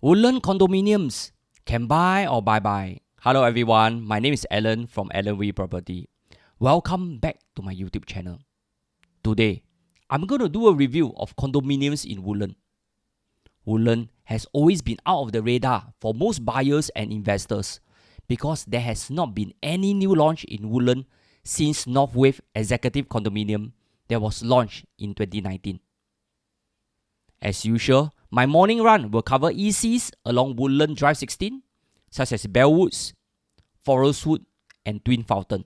Woodlands Condominiums, can buy or bye-bye. Hello everyone, my name is Alan from Alan Wee Property. Welcome back to my YouTube channel. Today, I'm going to do a review of condominiums in Woodland. Woodland has always been out of the radar for most buyers and investors because there has not been any new launch in Woodland since Northwave Executive Condominium that was launched in 2019. As usual, my morning run will cover ECs along Woodlands Drive 16, such as Bellewoods, Forestvilles, and Twin Fountain.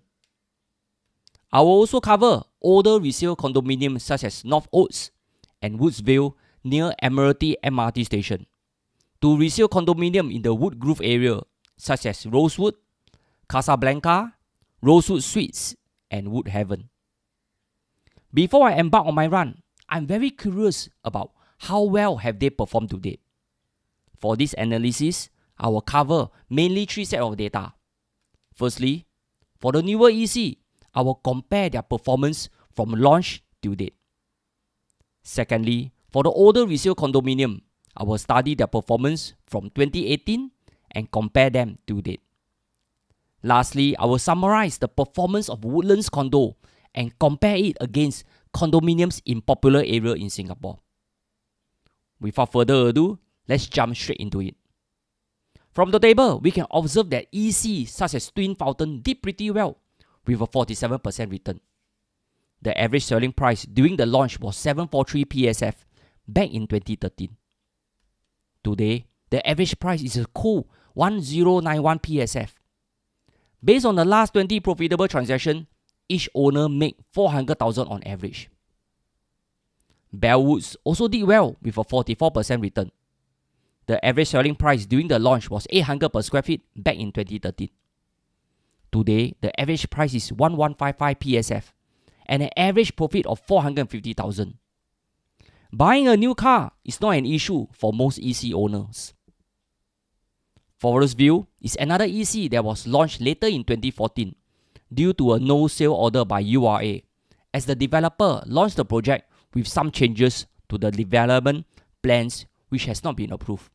I will also cover older resale condominiums such as Northoak and Woodsvale near Admiralty MRT station, to resale condominium in the Woodgrove area such as Rosewood, Casablanca, Rosewood Suites, and Woodhaven. Before I embark on my run, I'm very curious about how well have they performed to date. For this analysis, I will cover mainly three sets of data. Firstly, for the newer EC, I will compare their performance from launch to date. Secondly, for the older resale condominium, I will study their performance from 2018 and compare them to date. Lastly, I will summarize the performance of Woodlands Condo and compare it against condominiums in popular areas in Singapore. Without further ado, let's jump straight into it. From the table, we can observe that EC such as Twin Fountain did pretty well with a 47% return. The average selling price during the launch was 743 PSF back in 2013. Today, the average price is a cool 1091 PSF. Based on the last 20 profitable transactions, each owner made 400,000 on average. Bellewoods also did well with a 44% return. The average selling price during the launch was 800 per square feet back in 2013. Today, the average price is 1155 PSF and an average profit of 450,000. Buying a new car is not an issue for most EC owners. Forestvilles is another EC that was launched later in 2014 due to a no-sale order by URA, as the developer launched the project with some changes to the development plans which has not been approved.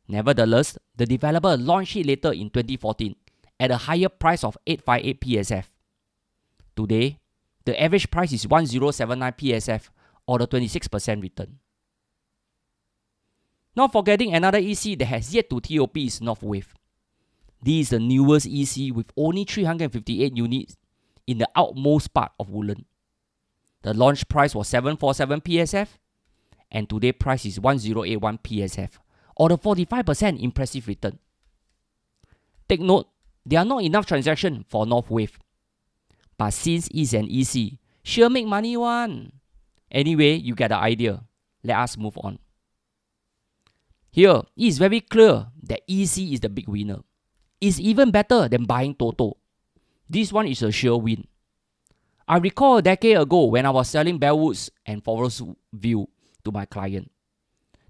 Nevertheless, the developer launched it later in 2014 at a higher price of 858 PSF. Today, the average price is 1079 PSF or the 26% return. Not forgetting another EC that has yet to TOP is Northwave. This is the newest EC with only 358 units in the outmost part of Woodland. The launch price was 747 PSF and today's price is 1081 PSF or the 45% impressive return. Take note, there are not enough transactions for Northwave. But since it's an EC, sure make money one. Anyway, you get the idea. Let us move on. Here, it is very clear that EC is the big winner. It's even better than buying Toto. This one is a sure win. I recall a decade ago when I was selling Bellewoods and Forestvilles to my client.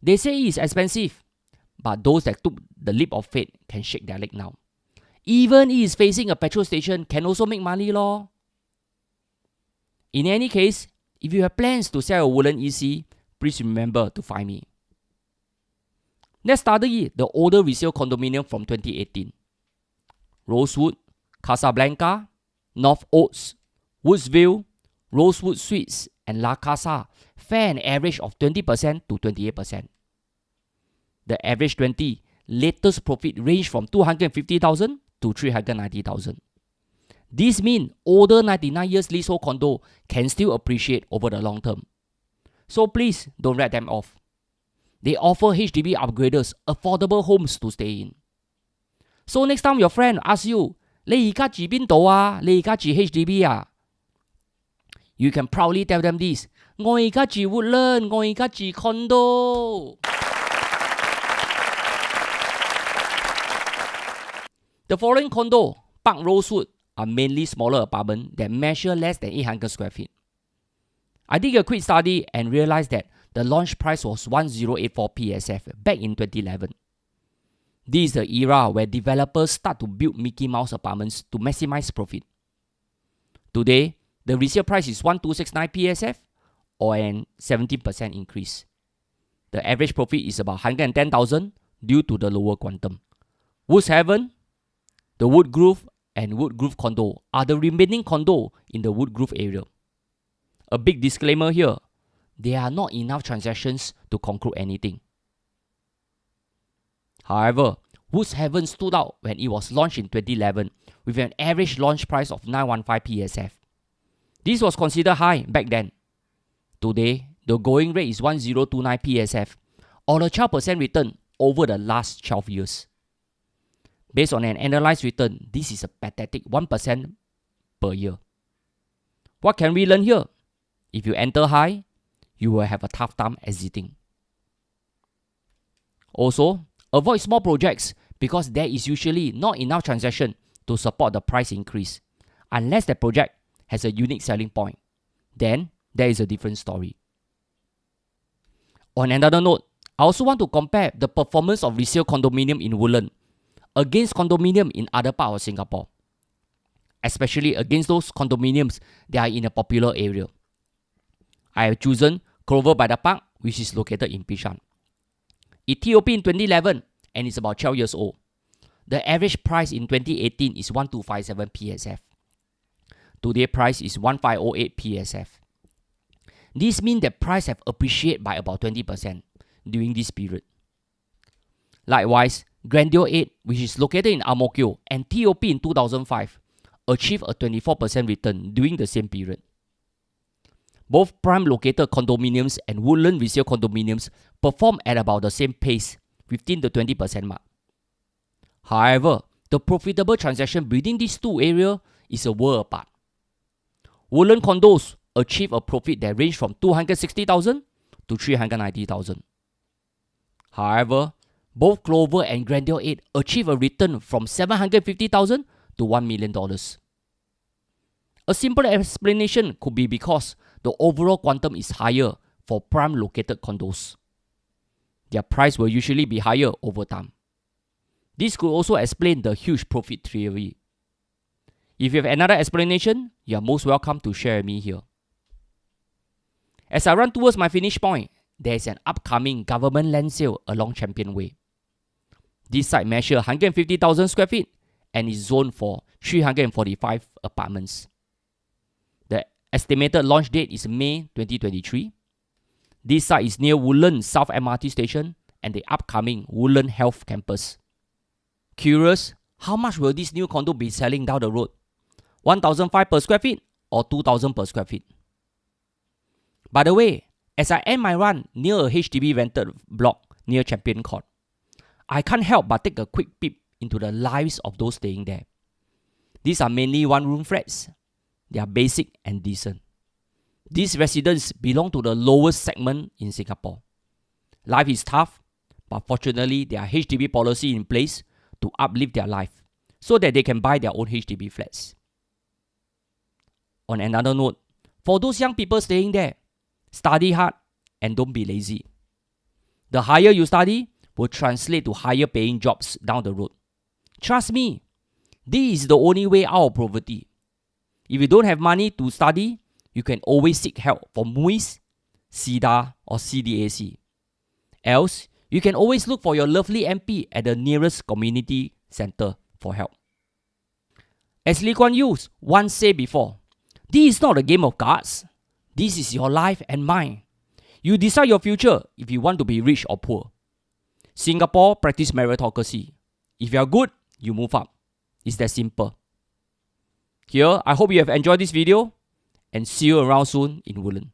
They say it's expensive, but those that took the leap of faith can shake their leg now. Even if it's facing a petrol station, can also make money lor. In any case, if you have plans to sell a Woodland EC, please remember to find me. Let's study the older resale condominium from 2018. Rosewood, Casablanca, Northoak, Woodsville, Rosewood Suites, and La Casa fare an average of 20% to 28%. The average 20 latest profit range from 250,000 to 390,000. This means older 99 years leasehold condo can still appreciate over the long term. So please don't write them off. They offer HDB upgraders affordable homes to stay in. So next time your friend asks you, 你而家住邊度啊？你而家住 HDB 啊？ You can proudly tell them this, 我而家住 Woodland, 我而家住 Condo. The following condo, Park Rosewood, are mainly smaller apartments that measure less than 800 square feet. I did a quick study and realized that the launch price was 1084 PSF back in 2011. This is the era where developers start to build Mickey Mouse apartments to maximize profit. Today, the resale price is 1269 PSF or an 17% increase. The average profit is about 110,000 due to the lower quantum. Woodhaven, the Woodgrove and Woodgrove Condo are the remaining condo in the Woodgrove area. A big disclaimer here, there are not enough transactions to conclude anything. However, Woodhaven stood out when it was launched in 2011 with an average launch price of 915 PSF. This was considered high back then. Today, the going rate is 1029 PSF or a 12% return over the last 12 years. Based on an annualized return, this is a pathetic 1% per year. What can we learn here? If you enter high, you will have a tough time exiting. Also, avoid small projects because there is usually not enough transaction to support the price increase, unless the project has a unique selling point. Then, there is a different story. On another note, I also want to compare the performance of resale condominium in Woodland against condominium in other parts of Singapore, especially against those condominiums that are in a popular area. I have chosen Clover by the Park, which is located in Bishan. It TOP in 2011 and is about 12 years old. The average price in 2018 is 1257 PSF. Today price is 1508 PSF. This means that price have appreciated by about 20% during this period. Likewise, Grandeur 8, which is located in Ang Mo Kio and TOP in 2005, achieved a 24% return during the same period. Both prime located condominiums and Woodland resale condominiums perform at about the same pace, 15 to 20% mark. However, the profitable transaction between these two areas is a world apart. Woodland condos achieve a profit that range from 260,000 to 390,000. However, both Clover and Grandeur 8 achieve a return from 750,000 to $1 million. A simple explanation could be because the overall quantum is higher for prime located condos. Their price will usually be higher over time. This could also explain the huge profit theory. If you have another explanation, you are most welcome to share with me here. As I run towards my finish point, there is an upcoming government land sale along Champion Way. This site measures 150,000 square feet and is zoned for 345 apartments. The estimated launch date is May 2023. This site is near Woodlands South MRT station and the upcoming Woodland Health Campus. Curious, how much will this new condo be selling down the road? 1,005 per square feet or 2,000 per square feet? By the way, as I end my run near a HDB rented block near Champion Court, I can't help but take a quick peep into the lives of those staying there. These are mainly one-room flats. They are basic and decent. These residents belong to the lowest segment in Singapore. Life is tough, but fortunately there are HDB policy in place to uplift their life so that they can buy their own HDB flats. On another note, for those young people staying there, study hard and don't be lazy. The higher you study will translate to higher paying jobs down the road. Trust me, this is the only way out of poverty. If you don't have money to study, you can always seek help from MUIS, SIDA or CDAC. Else, you can always look for your lovely MP at the nearest community center for help. As Lee Kuan Yew once said before, this is not a game of cards. This is your life and mine. You decide your future if you want to be rich or poor. Singapore practice meritocracy. If you are good, you move up. It's that simple. Here, I hope you have enjoyed this video and see you around soon in Woodland.